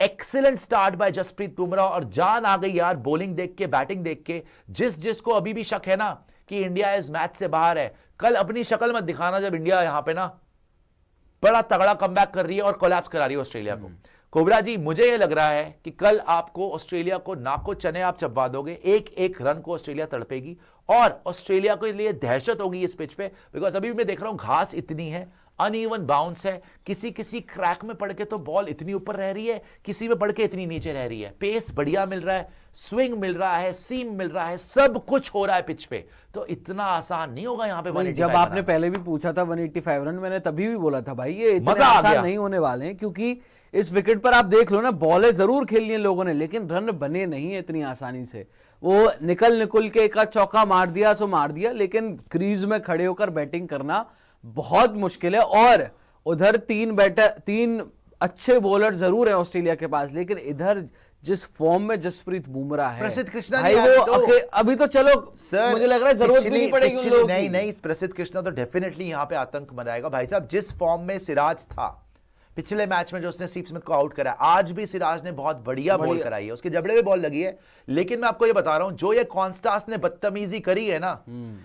Excellent start by Jasprit Bumrah और जान आ गई यार बॉलिंग देख के, बैटिंग देख के। जिसको अभी भी शक है ना कि इंडिया इस मैच से बाहर है, कल अपनी शक्ल मत दिखाना जब इंडिया यहां पे ना बड़ा तगड़ा कमबैक कर रही है और कोलैप्स करा रही है ऑस्ट्रेलिया को। कोबरा जी, मुझे यह लग रहा है कि कल आपको ऑस्ट्रेलिया को नाको चने आप चबवा दोगे, एक एक रन को ऑस्ट्रेलिया तड़पेगी और ऑस्ट्रेलिया के लिए दहशत होगी इस पिच पे। बिकॉज अभी मैं देख रहा हूं घास इतनी है, अनइवन बाउंस है, किसी क्रैक में पड़ के तो बॉल इतनी ऊपर रह रही है, किसी में पड़ के इतनी नीचे रह रही है। पेस बढ़िया मिल रहा है, स्विंग मिल रहा है, सीम मिल रहा है, सब कुछ हो रहा है पिच पे, तो इतना आसान नहीं होगा यहाँ पे 185। जब आपने पहले भी पूछा था 185 रन, मैंने तभी भी बोला था भाई ये इतने आसान नहीं होने वाले हैं, क्योंकि इस विकेट पर आप देख लो ना, बॉलें जरूर खेली हैं लोगों ने, लेकिन रन बने नहीं है इतनी आसानी से। वो निकल के एक चौका मार दिया सो मार दिया, लेकिन क्रीज में खड़े होकर बैटिंग करना बहुत मुश्किल है। और उधर तीन अच्छे बॉलर जरूर है ऑस्ट्रेलिया के पास, लेकिन इधर जिस फॉर्म में जसप्रीत बुमराह है, प्रसिद्ध कृष्णा भाई वो अभी तो चलो सर, मुझे लग रहा है जरूरत भी नहीं पड़ेगी उन लोगों की। नहीं, प्रसिद्ध कृष्णा तो डेफिनेटली यहां पे आतंक मनाएगा भाई साहब। जिस फॉर्म में सिराज था पिछले मैच में जो उसने स्टीव स्मिथ को आउट करा, आज भी सिराज ने बहुत बढ़िया बॉल कराई है, उसके जबड़े में बॉल लगी है। लेकिन मैं आपको ये बता रहा हूं, जो ये कॉन्स्टास ने बदतमीजी करी है ना,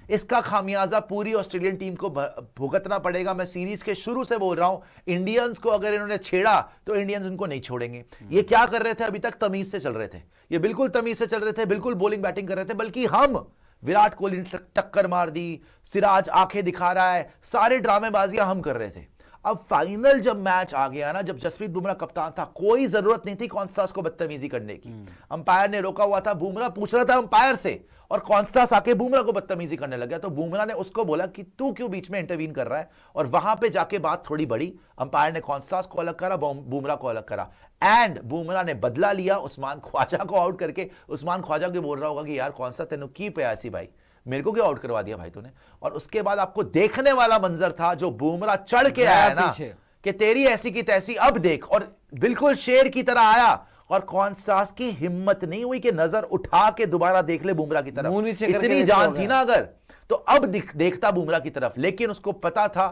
इसका खामियाजा पूरी ऑस्ट्रेलियन टीम को भुगतना पड़ेगा। मैं सीरीज के शुरू से बोल रहा हूं, इंडियंस को अगर इन्होंने छेड़ा तो इंडियंस उनको नहीं छोड़ेंगे। ये क्या कर रहे थे अभी तक? तमीज से चल रहे थे, ये बिल्कुल तमीज से चल रहे थे, बिल्कुल बॉलिंग बैटिंग कर रहे थे। बल्कि हम विराट कोहली ने टक्कर मार दी, सिराज आंखें दिखा रहा है, सारे ड्रामेबाजियां हम कर रहे थे। अब फाइनल जब मैच आ गया ना, जब जसप्रीत बुमराह कप्तान था, कोई जरूरत नहीं थी कॉन्स्टास को बदतमीजी करने की। अंपायर ने रोका हुआ था, बुमराह पूछ रहा था अंपायर से, और कॉन्स्टास आके बुमराह को बदतमीजी करने लग गया। तो बुमराह ने उसको बोला कि तू क्यों बीच में इंटरवीन कर रहा है, और वहां पे जाके बात थोड़ी बड़ी। अंपायर ने कॉन्स्टास को अलग करा, बुमराह को अलग करा, एंड बुमराह ने बदला लिया उस्मान ख्वाजा को आउट करके। उस्मान ख्वाजा को बोल रहा होगा कि यार कॉन्स्टास तेनू की पे ऐसी भाई, मेरे को क्यों आउट करवा दिया भाई तूने। और उसके बाद आपको देखने वाला मंजर था जो बुमराह चढ़ के आया ना कि तेरी ऐसी की तैसी, अब देख, और बिल्कुल शेर की तरह आया, और कॉन्स्टास की हिम्मत नहीं हुई कि नजर उठा के दोबारा देख ले बुमराह की तरफ। इतनी जान थी ना अगर, तो अब देखता बुमराह की तरफ। लेकिन उसको पता था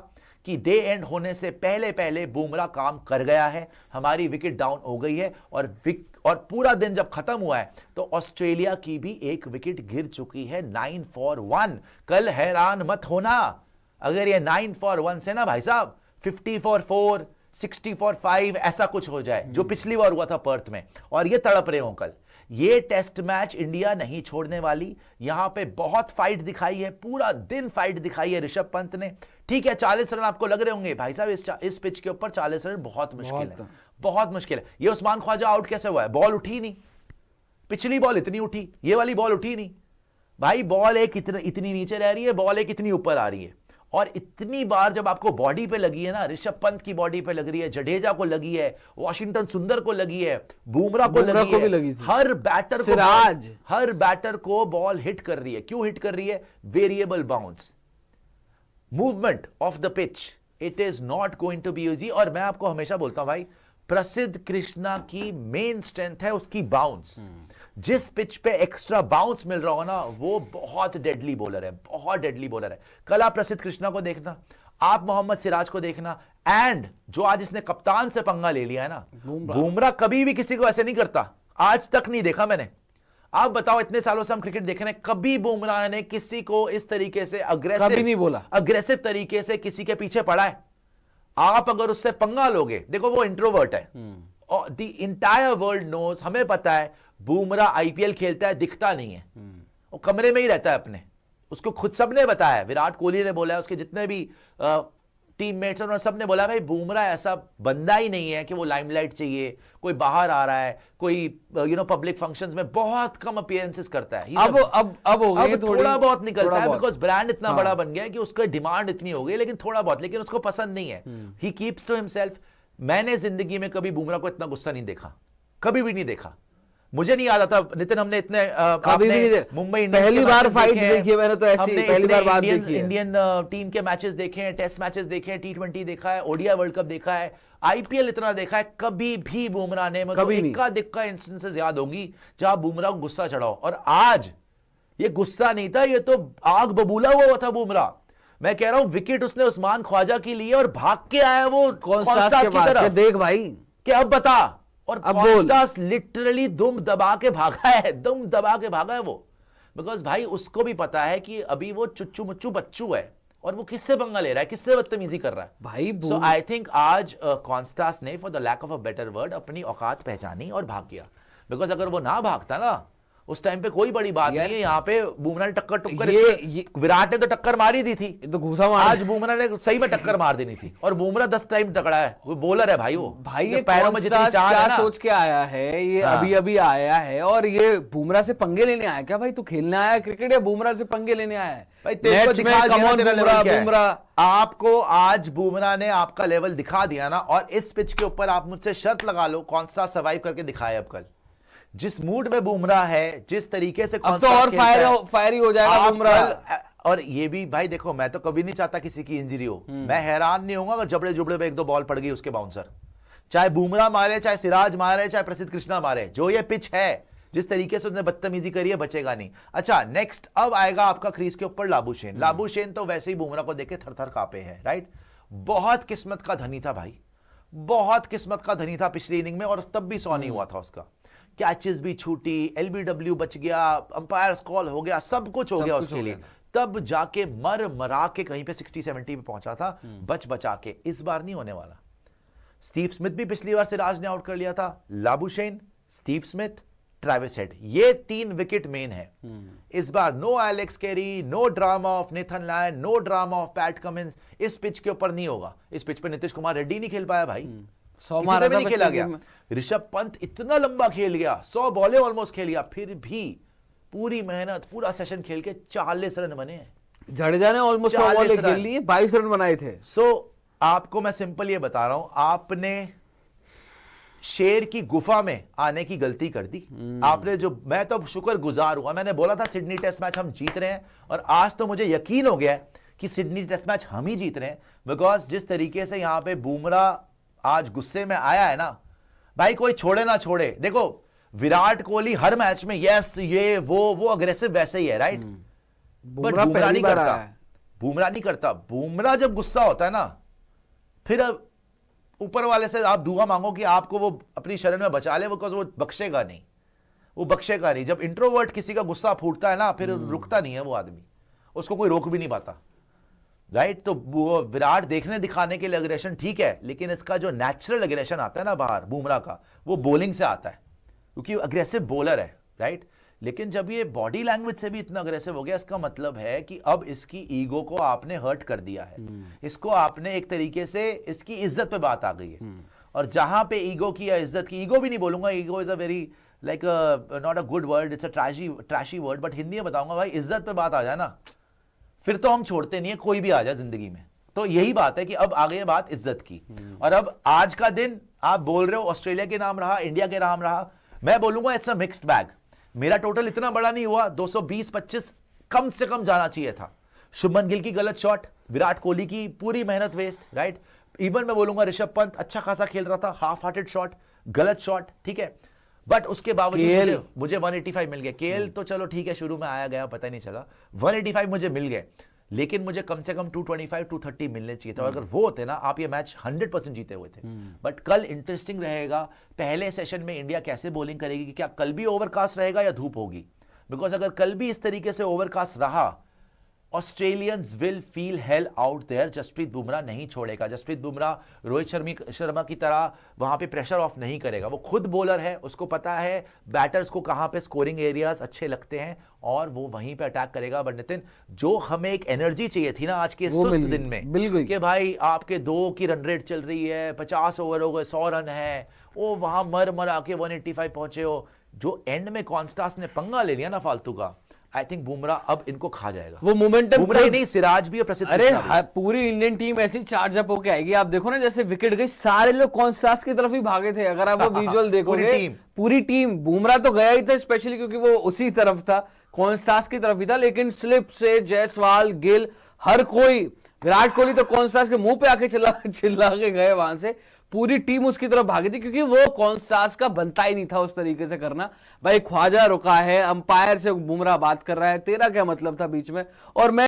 कि डे एंड होने से पहले पहले बुमराह काम कर गया है, हमारी विकेट डाउन हो गई है, और पूरा दिन जब खत्म हुआ है तो ऑस्ट्रेलिया की भी एक विकेट गिर चुकी है, 9 for 1। कल हैरान मत होना अगर ये 9 for 1 से ना भाई साहब 50 for 4, 60 for 5 ऐसा कुछ हो जाए, जो पिछली बार हुआ था पर्थ में, और ये तड़प रहे हो कल। ये टेस्ट मैच इंडिया नहीं छोड़ने वाली। यहां पे बहुत फाइट दिखाई है, पूरा दिन फाइट दिखाई है ऋषभ पंत ने। ठीक है, 40 रन आपको लग रहे होंगे भाई साहब, इस पिच के ऊपर 40 रन बहुत मुश्किल है, बहुत मुश्किल है। ये उस्मान ख्वाजा आउट कैसे हुआ है? बॉल उठी नहीं, पिछली बॉल इतनी उठी, ये वाली बॉल उठी नहीं भाई। बॉल एक इतनी नीचे रह रही है, बॉल एक इतनी ऊपर आ रही है, और इतनी बार जब आपको बॉडी पे लगी है ना, ऋषभ पंत की बॉडी पे लग रही है, जडेजा को लगी है, वॉशिंगटन सुंदर को लगी है, बुमराह को लगी है, हर बैटर को बॉल हिट कर रही है। क्यों हिट कर रही है? Variable bounce, movement of the pitch, it is not going to be easy. और मैं आपको हमेशा बोलता हूं भाई, प्रसिद्ध कृष्णा की मेन स्ट्रेंथ है उसकी बाउंस। जिस पिच पे एक्स्ट्रा बाउंस मिल रहा हो ना, वो बहुत डेडली बॉलर है, बहुत डेडली बॉलर है। कल आप प्रसिद्ध कृष्णा को देखना, आप मोहम्मद सिराज को देखना, एंड जो आज इसने कप्तान से पंगा ले लिया है ना, बुमराह कभी भी किसी को ऐसे नहीं करता, आज तक नहीं देखा मैंने। आप बताओ, इतने सालों से हम क्रिकेट देख रहे हैं, कभी बुमराह ने किसी को इस तरीके से अग्रेसिव तरीके से किसी के पीछे पड़ा है? आप अगर उससे पंगा लोगे, देखो वो इंट्रोवर्ट है, और द इंटायर वर्ल्ड नोज, हमें पता है बुमराह आईपीएल खेलता है, दिखता नहीं है, वो कमरे में ही रहता है अपने। उसको खुद सबने बताया, विराट कोहली ने बोला है, उसके जितने भी टीममेट्स और सबने बोला भाई बुमराह ऐसा बंदा ही नहीं है कि वो लाइमलाइट चाहिए, कोई बाहर आ रहा है, कोई पब्लिक फंक्शंस में बहुत कम अपीयरेंसेस करता है। अब थोड़ा बहुत निकलता है, बिकॉज ब्रांड इतना बड़ा बन गया है कि उसका डिमांड इतनी हो गई, लेकिन थोड़ा बहुत, लेकिन उसको पसंद नहीं है। He keeps to himself. मैंने जिंदगी में कभी बुमराह को इतना गुस्सा नहीं देखा, कभी भी नहीं देखा। मुझे नहीं याद आता नितिन, हमने इतने मुंबई इंडियंस पहली बार फाइट देखी है मैंने, तो ऐसी पहली बार बात देखी है। इंडियन टीम के मैचेस देखे हैं, टेस्ट मैचेस देखे हैं, T20 देखा है, ओडीआई वर्ल्ड कप देखा है, आईपीएल इतना देखा है, कभी भी बुमराह ने, मतलब इक्का दिक्का इंस्टेंसेस याद होंगी जहां बुमराह को गुस्सा चढ़ाओ। और आज ये गुस्सा नहीं था, ये तो आग बबूला हुआ था बुमराह। मैं कह रहा हूं विकेट उसने उस्मान ख्वाजा की ली और भाग के आया वो कॉन्स्टास की तरफ। देख भाई कि अब बता और अब बोल। कॉन्स्टास लिटरली दुम दबा के भागा है, दुम दबा के भागा है वो, बिकॉज भाई उसको भी पता है कि अभी वो चुच्चू मुच्चू बच्चू है और वो किससे पंगा ले रहा है, किससे बदतमीजी कर रहा है भाई। सो आई थिंक आज कॉन्स्टास ने for the lack of a better word अपनी औकात पहचानी और भाग गया, बिकॉज अगर वो ना भागता ना उस टाइम पे कोई बड़ी बात नहीं है, यहाँ पे बुमराह ने टक्कर टुक्कर विराट ने तो टक्कर मारी दी थी, तो घूसा मार, आज बुमराह ने सही में टक्कर मार देनी थी, और बुमराह 10 टाइम तगड़ा है, वो बॉलर है भाई, वो भाई ये पैरों में जितनी चाल है क्या ना, सोच के आया है ये, अभी अभी आया है और ये बुमराह से पंगे लेने आया क्या? भाई तू खेलने आया क्रिकेट या बुमराह से पंगे लेने आया है? भाई तेरे को दिखा दिया तेरा लेवल क्या है। बुमराह आपको आज बुमराह ने आपका लेवल दिखा दिया ना, और इस पिच के ऊपर आप मुझसे शर्त लगा लो कॉन्स्टास सर्वाइव करके दिखाए अब कल, जिस मूड में बुमराह है, जिस तरीके से अब तो और फायर ही हो जाएगा बुमराह। और ये भी भाई देखो, मैं तो कभी नहीं चाहता किसी की इंजरी हो, मैं हैरान नहीं होऊंगा अगर जबड़े जुबड़े पे 1-2 बॉल पड़ गई उसके बाउंसर, चाहे बुमराह मारे, चाहे सिराज मारे, चाहे प्रसिद्ध कृष्णा मारे, जो ये पिच है जिस तरीके से उसने बदतमीजी करी है बचेगा नहीं। अच्छा नेक्स्ट अब आएगा आपका क्रीज के ऊपर लाबुशेन। लाबुशेन तो वैसे ही बुमराह को देखे थर-थर कांपे हैं, राइट। बहुत किस्मत का धनी था भाई, बहुत किस्मत का धनी था पिछली इनिंग में, और तब भी 100 नहीं हुआ था उसका, कैचेस भी छूटी, एलबीडब्ल्यू बच गया, अंपायर्स कॉल हो गया, सब कुछ हो गया उसके लिए, तब जाके मर मरा के कहीं पे 60-70 पे पहुंचा था, बच बचा के। इस बार नहीं होने वाला। स्टीव स्मिथ भी पिछली बार सिराज ने आउट कर लिया था, Labuschagne, Steve Smith, Travis Head, ये 3 विकेट मेन है इस बार। No Alex Carey, no drama of Nathan Lyon, no drama of Pat Cummins, इस पिच के ऊपर नहीं होगा। इस पिच पे नीतीश कुमार रेड्डी नहीं खेल पाया भाई, 100 किसी से भी नहीं खेला गया। ऋषभ पंत इतना लंबा खेल गया, 100 बॉलें ऑलमोस्ट खेल गया, फिर भी पूरी मेहनत पूरा सेशन खेल के 40 रन बने हैं। जडेजा ने ऑलमोस्ट 100 बॉलें खेल ली, 22 रन बनाए थे। आपको मैं सिंपल ये बता रहा हूं, आपने शेर की गुफा में आने की गलती कर दी आपने। जो मैं तो शुक्रगुजार हुआ, मैंने बोला था सिडनी टेस्ट मैच हम जीत रहे हैं, और आज तो मुझे यकीन हो गया है कि सिडनी टेस्ट मैच हम ही जीत रहे हैं, बिकॉज जिस तरीके से यहां पे बुमराह आज गुस्से में आया है ना भाई, कोई छोड़े ना छोड़े। देखो विराट कोहली हर मैच में यस ये वो अग्रेसिव वैसे ही है, राइट, बट बुमराह नहीं करता, बुमराह नहीं करता। बुमराह जब गुस्सा होता है ना, फिर अब ऊपर वाले से आप दुआ मांगो कि आपको वो अपनी शरण में बचा ले, बिकॉज वो बख्शेगा नहीं, वो बख्शेगा नहीं। जब इंट्रोवर्ट किसी का गुस्सा फूटता है ना, फिर रुकता नहीं है वो आदमी, उसको कोई रोक भी नहीं पाता, राइट। तो वो विराट देखने दिखाने के लिए अग्रेशन ठीक है, लेकिन इसका जो नेचुरल अग्रेशन आता है ना बाहर बुमराह का, वो बॉलिंग से आता है, क्योंकि अग्रेसिव बॉलर है, राइट। लेकिन जब ये बॉडी लैंग्वेज से भी इतना अग्रेसिव हो गया, इसका मतलब है कि अब इसकी ईगो को आपने हर्ट कर दिया है, इसको आपने एक तरीके से इसकी इज्जत पे बात आ गई है। और जहां पे ईगो की या इज्जत की, ईगो भी नहीं बोलूंगा, ego is a very like not a good word, it's a trashy word, but Hindi में बताऊंगा भाई, इज्जत पे बात आ जाए ना, फिर तो हम छोड़ते नहीं है, कोई भी आ जाए जिंदगी में। तो यही बात है कि अब आ गई है बात इज्जत की, और अब आज का दिन आप बोल रहे हो ऑस्ट्रेलिया के नाम रहा, इंडिया के नाम रहा, मैं बोलूंगा इट्स अ मिक्स्ड बैग। मेरा टोटल इतना बड़ा नहीं हुआ, 220-25 कम से कम जाना चाहिए था। शुभमन गिल की गलत शॉट, विराट कोहली की पूरी मेहनत वेस्ट, राइट। इवन मैं बोलूंगा ऋषभ पंत अच्छा खासा खेल रहा था, हाफ हार्टेड शॉट, गलत शॉट, ठीक है, बट उसके बावजूद मुझे 185 मिल गए। केएल तो चलो ठीक है, शुरू में आया गया पता नहीं चला, 185 मुझे मिल गए, लेकिन मुझे कम से कम 225-230 मिलने चाहिए था। अगर वो होते ना, आप ये मैच 100% जीते हुए थे। बट कल इंटरेस्टिंग रहेगा पहले सेशन में इंडिया कैसे बॉलिंग करेगी, कि क्या कल भी ओवरकास्ट रहेगा या धूप होगी, बिकॉज अगर कल भी इस तरीके से ओवरकास्ट रहा, Australians will feel hell out there. Jasprit Bumrah नहीं छोड़ेगा, जसप्रीत बुमराह रोहित शर्मा की तरह वहां पे प्रेशर ऑफ नहीं करेगा। वो खुद बॉलर है, उसको पता है बैटर्स को कहां पे स्कोरिंग एरियाज अच्छे लगते हैं, और वो वहीं पे अटैक करेगा। बट नितिन, जो हमें एक एनर्जी चाहिए थी ना आज के सुस्त दिन में, कि भाई आपके 2 की रन रेट चल रही है, 50 ओवर हो गए, 100 रन है, वो वहां मर आके 185 पहुंचे हो, जो एंड में कॉन्स्टास ने पंगा ले लिया ना फालतू का, आई थिंक बुमराह अब इनको खा जाएगा। वो मोमेंटम बुमराह नहीं, सिराज भी प्रसिद्ध। अरे पूरी इंडियन टीम ऐसी चार्ज अप होके आएगी। आप देखो ना, जैसे विकेट गई, सारे लोग कॉन्स्टास की तरफ ही भागे थे। अगर आप वो विजुअल देखोगे, पूरी टीम, बुमराह तो गया ही था स्पेशली क्योंकि वो उसी तरफ था, कॉन्स्टास की तरफ ही था, लेकिन स्लिप से जायसवाल, गिल, हर कोई, विराट कोहली तो कॉन्स्टास के मुंह पे आके चिल्ला के गए वहां से। पूरी टीम उसकी तरफ भागी थी, क्योंकि वो कॉन्स्टास का बनता ही नहीं था उस तरीके से करना। भाई ख्वाजा रुका है, अंपायर से बुमराह बात कर रहा है, तेरा क्या मतलब था बीच में? और मैं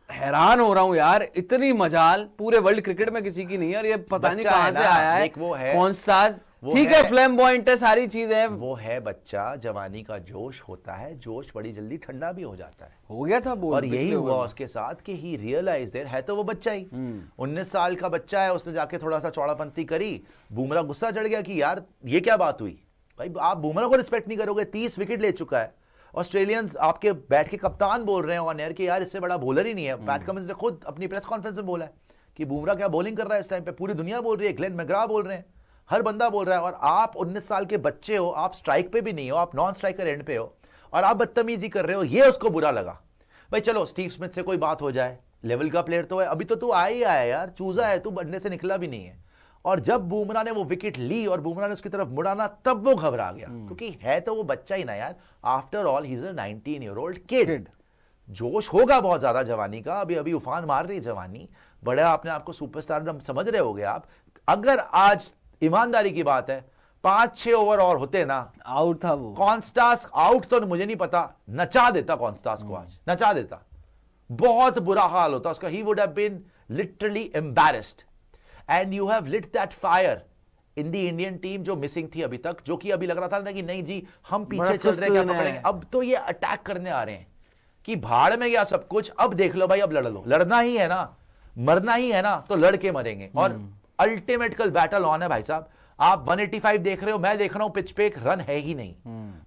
हैरान हो रहा हूं यार, इतनी मजाल पूरे वर्ल्ड क्रिकेट में किसी की नहीं है, और ये पता नहीं कहां से आया है कॉन्स्टास। ठीक है, फ्लैम्बॉयंट है, सारी चीजें हैं, वो है बच्चा, जवानी का जोश होता है, जोश बड़ी जल्दी ठंडा भी हो जाता है। हो गया था बोल, और यही हुआ उसके साथ कि ही रियलाइज देयर है तो वो बच्चा ही 19 साल का बच्चा है, उसने जाके थोड़ा सा चौड़ापंती करी, बुमराह गुस्सा चढ़ गया कि यार ये क्या बात हुई भाई, आप बुमराह को रिस्पेक्ट नहीं करोगे, 30 विकेट ले चुका है, ऑस्ट्रेलियंस आपके बैठ के कप्तान बोल रहे हैं ऑन एयर कि यार इससे बड़ा बॉलर ही नहीं है। पैट कमिंस ने खुद अपनी प्रेस कॉन्फ्रेंस में बोला है कि बुमराह क्या बॉलिंग कर रहा है इस टाइम पे, पूरी दुनिया बोल रही है, ग्लेन मैकग्रा बोल रहे हैं, हर बंदा बोल रहा है, और आप 19 साल के बच्चे हो, आप स्ट्राइक पे भी नहीं हो, आप नॉन स्ट्राइकर एंड पे हो और आप बदतमीजी कर रहे हो, ये उसको बुरा लगा। भाई चलो स्टीव स्मिथ से कोई बात हो जाए, लेवल का प्लेयर तो है, अभी तो तू आया यार, चूजा है तू, बढ़ने से निकला भी नहीं है। और जब बुमराह ने वो विकेट ली और बुमराह ने उसकी तरफ मुड़ाना, तब वो घबरा गया, क्योंकि है तो वो बच्चा ही ना यार, after all he is a 19-year-old kid. जोश होगा बहुत ज्यादा जवानी का, अभी अभी उफान मार रही है जवानी, बड़ा अपने आप को सुपरस्टार समझ रहे होगे आप। अगर आज ईमानदारी की बात है 5-6 ओवर और होते ना, आउट था वो, कॉन्स्टास आउट तो मुझे नहीं पता, नचा देता कॉन्स्टास को, आज नचा देता, बहुत बुरा हाल होता उसका, he would have been literally embarrassed. And you have lit that fire in the Indian team जो मिसिंग थी अभी तक, जो कि अभी लग रहा था ना कि नहीं जी हम पीछे चल रहे हैं, क्या पकड़ेंगे, अब तो ये अटैक करने आ रहे हैं कि भाड़ में गया सब कुछ, अब देख लो भाई, अब लड़ लो, लड़ना ही है ना, मरना ही है ना, तो लड़के मरेंगे। और अल्टीमेट कल बैटल ऑन है भाई साहब। आप 185 देख रहे हो, मैं देख रहा हूं पिच पे एक रन है ही नहीं,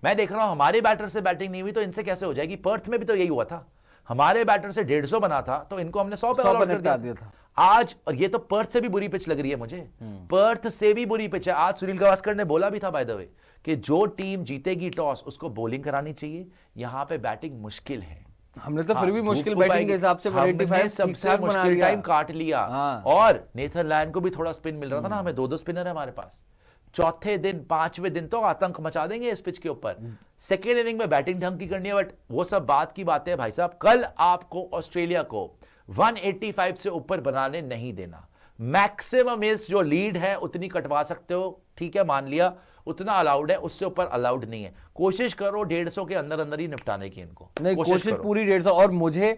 मैं देख रहा हूं हमारे बैटर से बैटिंग नहीं हुई तो इनसे कैसे हो जाएगी। पर्थ में भी तो यही हुआ था, हमारे बैटर से 150 बना था तो इनको हमने 100 पे ऑल आउट कर दिया था आज। और ये तो पर्थ से भी बुरी पिच लग रही है मुझे, पर्थ से भी बुरी पिच है। आज सुनील गावस्कर ने बोला भी था बाय द वे कि जो टीम जीतेगी टॉस उसको बॉलिंग करानी चाहिए, यहां पे बैटिंग मुश्किल है। हमने तो फिर भी मुश्किल बैटिंग के हिसाब से 185 सबसे मुश्किल टाइम काट लिया। और नेथन लायन को भी थोड़ा स्पिन मिल रहा था ना, हमें 2-2 स्पिनर है हमारे पास। चौथे दिन 5वें दिन तो आतंक मचा देंगे इस पिच के ऊपर। सेकेंड इनिंग में बैटिंग ढंग की करनी है, बट वो सब बात की बातें है भाई साहब। कल आपको ऑस्ट्रेलिया को 185 से ऊपर बनाने नहीं देना। मैक्सिमम इस जो लीड है उतनी कटवा सकते हो, ठीक है मान लिया, उतना अलाउड है, उससे ऊपर अलाउड नहीं है। कोशिश करो 150 के अंदर अंदर ही निपटाने की इनको, नहीं कोशिश पूरी 150। और मुझे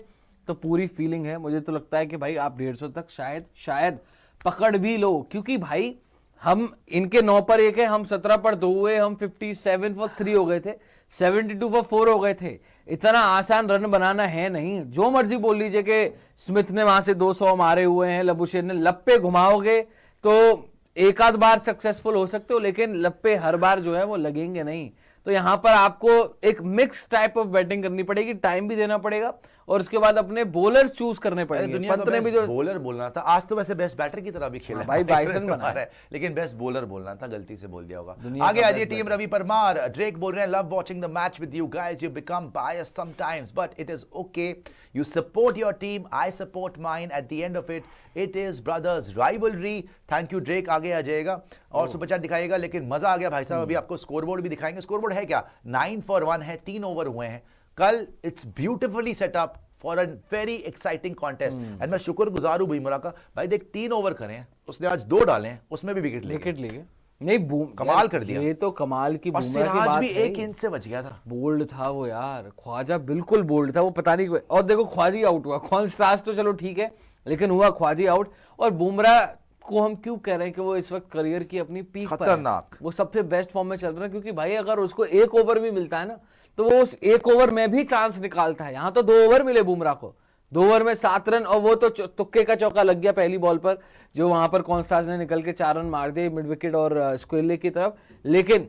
तो पूरी फीलिंग है, मुझे तो लगता है कि भाई आप 150 तक शायद पकड़ भी लो, क्योंकि भाई हम इनके 9 पर 1 है, हम 17 पर 2 हुए, हम 57 for 3 हो गए थे, 72 for 4 हो गए थे। इतना आसान रन बनाना है नहीं। जो मर्जी बोल लीजिए कि स्मिथ ने वहां से 200 मारे हुए हैं, लबुशेन ने, लप्पे घुमाओगे तो एक आध बार सक्सेसफुल हो सकते हो, लेकिन लप्पे हर बार जो है वो लगेंगे नहीं। तो यहां पर आपको एक मिक्स टाइप ऑफ बैटिंग करनी पड़ेगी, टाइम भी देना पड़ेगा और उसके बाद अपने बॉलर्स चूज करने पड़ेंगे। पंत ने भी जो बॉलर बोलना था, आज तो वैसे बेस्ट बैटर की तरह भी खेला भाई, बाइसन बना है, लेकिन बेस्ट बॉलर बोलना था, गलती से बोल दिया होगा। आगे आ जाइए टीम रवि परमार। ड्रेक बोल रहे हैं, love watching the match with you guys, you become biased sometimes but it is okay, you support your team, I support mine, at the end of it is brothers rivalry. Thank you Drake, आगे आ जाएगा और super chat दिखाएगा, लेकिन मजा आ गया भाई साहब। अभी आपको स्कोरबोर्ड भी दिखाएंगे। स्कोरबोर्ड है क्या, 9 for 1 है, 3 ओवर हुए हैं कल। It's beautifully setup for a very exciting contest and मैं शुक्रगुजार हूं बुमराह का। भाई देख 3 ओवर करे, उसने आज 2 डाले हैं, उसमें भी विकेट लिए, नहीं कमाल कर दिया। ये तो कमाल की बुमराह की बात भी 1 इंच से बच गया था। बोल्ड था वो यार, ख्वाजा बिल्कुल बोल्ड था वो, पता नहीं। और देखो ख्वाजी आउट हुआ, कॉन्स्टास तो चलो ठीक है, लेकिन हुआ ख्वाजी आउट। और बुमराह को हम क्यों कह रहे हैं कि वो इस वक्त करियर की अपनी पीक पर है, वो सबसे बेस्ट फॉर्म में चल रहा है, क्योंकि भाई अगर उसको 1 ओवर भी मिलता है ना तो वो उस 1 ओवर में भी चांस निकालता है। यहां तो 2 ओवर मिले बुमराह को, 2 ओवर में 7 रन, और वो तो तुक्के का चौका लग गया पहली बॉल पर, जो वहां पर कॉन्स्टास ने निकल के 4 रन मार दिए मिड विकेट और स्क्वेले की तरफ। लेकिन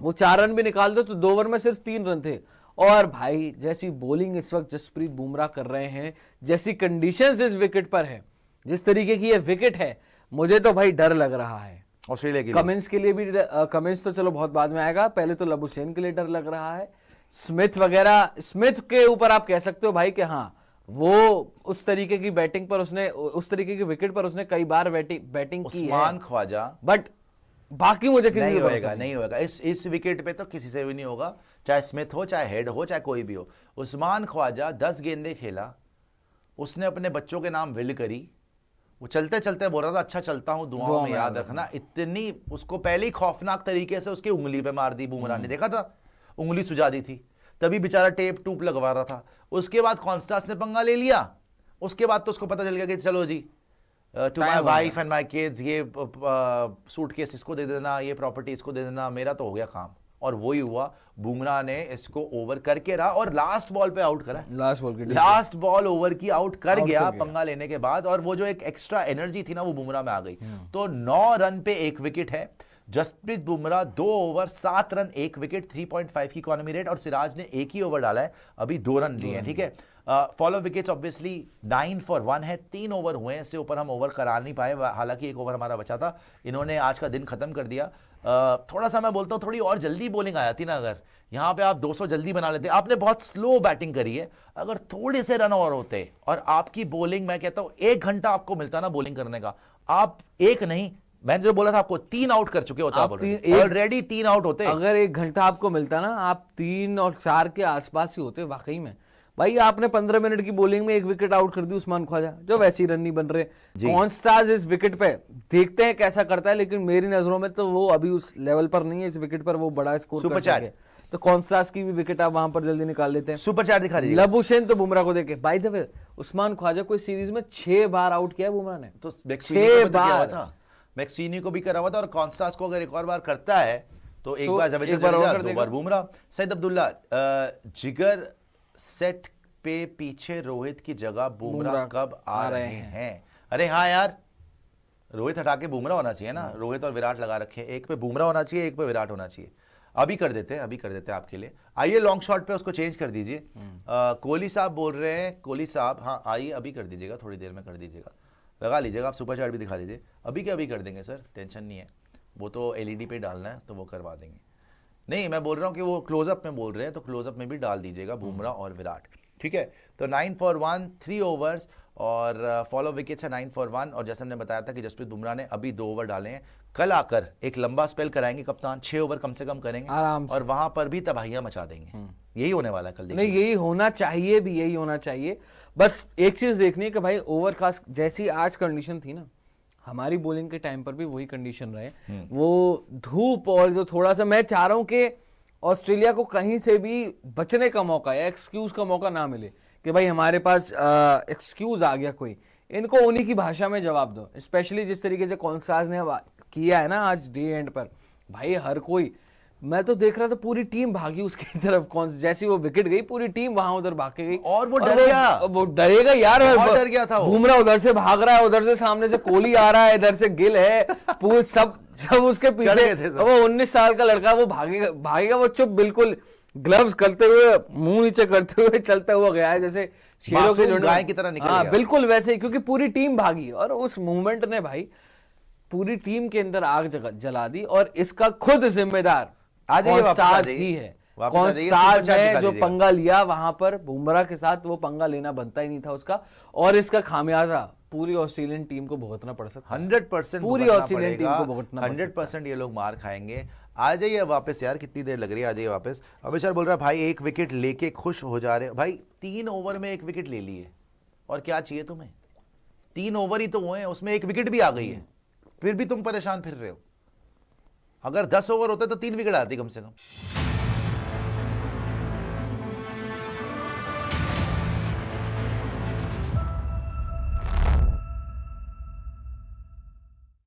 वो 4 रन भी निकाल दो तो 2 ओवर में सिर्फ 3 रन थे। और भाई जैसी बॉलिंग इस वक्त जसप्रीत बुमराह कर रहे हैं, जैसी कंडीशंस इस विकेट पर है, जिस तरीके की ये विकेट है, मुझे तो भाई डर लग रहा है ऑस्ट्रेलिया के कमिंस के लिए भी। कमिंस तो चलो बहुत बाद में आएगा, पहले तो लबुशेन के लिए डर लग रहा है। स्मिथ वगैरह, स्मिथ के ऊपर आप कह सकते हो भाई कि हाँ वो उस तरीके की बैटिंग पर उसने, उस तरीके की विकेट पर उसने कई बार बैटिंग की है। उस्मान ख्वाजा, बट बाकी मुझे किसी नहीं होगा, नहीं होगा इस विकेट पे तो किसी से भी नहीं होगा, चाहे स्मिथ हो, चाहे हेड हो, चाहे कोई भी हो। उस्मान ख्वाजा 10 गेंदें खेला, उसने अपने बच्चों के नाम विल करी, वो चलते चलते बोल रहा था अच्छा चलता हूं, दुआओं में याद रखना। इतनी उसको पहले ही खौफनाक तरीके से उसकी उंगली पे मार दी बुमराह ने, देखा था उंगली सुजा दी थी, तभी बेचारा टेप टूप लगवा रहा था। उसके बाद कॉन्स्टास ने पंगा ले लिया, उसके बाद तो उसको पता चल गया कि चलो जी to my wife and my kids, ये सूटकेस इसको दे देना, ये प्रॉपर्टी इसको दे देना, मेरा तो हो गया काम। और वही हुआ, बुमराह ने इसको ओवर करके रहा और लास्ट बॉल पे आउट करा, लास्ट बॉल ओवर की आउट कर गया पंगा लेने के बाद। और वो जो एक एक्स्ट्रा एनर्जी थी ना वो बुमराह में आ गई। तो 9 रन पे 1 विकेट है। Jasprit Bumrah 2 over 7 run 1 wicket, 3.5 की इकोनॉमी रेट, और सिराज ने 1 ही ओवर डाला है, अभी 2 रन लिए हैं। ठीक है, फॉलो विकेट्स ऑब्वियसली 9 for 1 है, 3 ओवर हुए, इससे ऊपर हम ओवर करा नहीं पाए, हालांकि 1 ओवर हमारा बचा था। इन्होंने आज का दिन खत्म कर दिया। थोड़ा सा मैं बोलता हूँ थोड़ी और जल्दी बॉलिंग आ जाती ना, अगर यहाँ पे आप 200 जल्दी बना लेते। आपने बहुत स्लो बैटिंग करी है, अगर थोड़े से रन और होते और आपकी बॉलिंग, मैं कहता हूँ 1 घंटा आपको मिलता ना बॉलिंग करने का, आप एक नहीं, मैंने जो बोला था आपको 3 आउट कर चुके होते, ऑलरेडी 3 आउट होते। अगर 1 घंटा आपको मिलता ना, आप 3 और 4 के आसपास ही होते वाकई में। भाई आपने 15 मिनट की बॉलिंग में 1 विकेट आउट कर दी उस्मान ख्वाजा, जो वैसे ही रन नहीं बन रहे। कॉन्स्टाज इस विकेट पे देखते हैं कैसा करता है, लेकिन मेरी नजरों में तो वो अभी उस लेवल पर नहीं है, इस विकेट पर वो बड़ा स्कोर कर सके। तो कॉन्स्टाज की भी विकेट आप वहां पर जल्दी निकाल लेते हैं। सुपर चार दिखा दीजिए। लबुशेन तो बुमराह को देखे, by the way Usman Khawaja को इस सीरीज में 6 बार आउट किया है बुमराह ने, तो 6 बार मैक्सीनी को भी करा हुआ था, और कॉन्स्टास को अगर एक और बार करता है तो एक बार जवेद, 2 बार बुमराह। सईद अब्दुल्ला, जिगर सेट पे पीछे रोहित की जगह बुमराह कब आ रहे हैं? अरे हाँ यार, रोहित हटा के बुमराह होना चाहिए ना, रोहित और विराट लगा रखे, एक पे बुमराह होना चाहिए, एक पे विराट होना चाहिए। अभी कर देते हैं, अभी कर देते हैं आपके लिए। आइए लॉन्ग शॉट पे उसको चेंज कर दीजिए। कोहली साहब बोल रहे हैं, कोहली साहब, हाँ आइए अभी कर दीजिएगा, थोड़ी देर में कर दीजिएगा, लगा लीजिएगा। आप सुपर चैट भी दिखा दीजिए, अभी क्या अभी कर देंगे सर, टेंशन नहीं है, वो तो एलईडी पे डालना है तो वो करवा देंगे। नहीं, मैं बोल रहा हूँ कि वो क्लोजअप में बोल रहे हैं, तो क्लोजअप में भी डाल दीजिएगा बुमराह और विराट। ठीक है, तो 9 for 1, 3 ओवर्स, और फॉलो विकेट्स है 9 for 1। और जैसे हमने बताया था कि जसप्रीत बुमराह ने अभी 2 ओवर डाले हैं, कल आकर एक लंबा स्पेल कराएंगे कप्तान, 6 ओवर कम से कम करेंगे आराम से, और वहां पर भी तबाहियां मचा देंगे। यही होने वाला है कल। नहीं, यही होना चाहिए भी, यही होना चाहिए। बस एक चीज देखनी है कि भाई ओवर खास जैसी आज कंडीशन थी ना, हमारी बॉलिंग के टाइम पर भी वही कंडीशन रहे। वो धूप और जो थोड़ा सा, मैं चाह रहा हूं कि ऑस्ट्रेलिया को कहीं से भी बचने का मौका या एक्सक्यूज का मौका ना मिले कि भाई हमारे पास एक्सक्यूज आ गया कोई, इनको उन्हीं की भाषा में जवाब दो। स्पेशली जिस तरीके से कॉन्स्टाज ने किया है ना आज डे एंड पर, भाई हर कोई, मैं तो देख रहा था पूरी टीम भागी उसकी तरफ, जैसी वो विकेट गई पूरी टीम वहां उधर भाग के गई, और वो डर गया, वो डरेगा यार, डर गया था। बुमराह उधर से भाग रहा है, उधर से सामने से कोहली आ रहा है, इधर से गिल है, पूरे सब उसके पीछे। वो 19 साल का लड़का, वो भागेगा, वो चुप बिल्कुल ग्लव्स करते हुए, मुंह नीचे करते हुए चलता हुआ गया है, जैसे शेरों के गाय की तरह निकल गया। बिल्कुल वैसे ही, क्योंकि पूरी टीम भागी और उस मूवमेंट ने भाई पूरी टीम के अंदर आग जला दी, और इसका खुद जिम्मेदार कॉन्स्टाज ही है। कॉन्स्टाज ने जो पंगा लिया वहां पर बुमराह के साथ, वो पंगा लेना बनता ही नहीं था उसका, और इसका खामियाजा पूरी ऑस्ट्रेलियन टीम को भुगतना पड़ सकता है। 100% पूरी ऑस्ट्रेलियन टीम को भुगतना 100% ये लोग मार खाएंगे। आ जाइए वापस यार, कितनी देर लग रही है, आ जाइए वापस। अभिषेक बोल रहा है भाई 1 विकेट लेके खुश हो जा रहे हो। भाई 3 ओवर में 1 विकेट ले लिए, और क्या चाहिए तुम्हें? 3 ओवर ही तो हुए हैं, उसमें 1 विकेट भी आ गई है, फिर भी तुम परेशान फिर रहे हो। अगर 10 ओवर होते तो 3 विकेट आती कम से कम।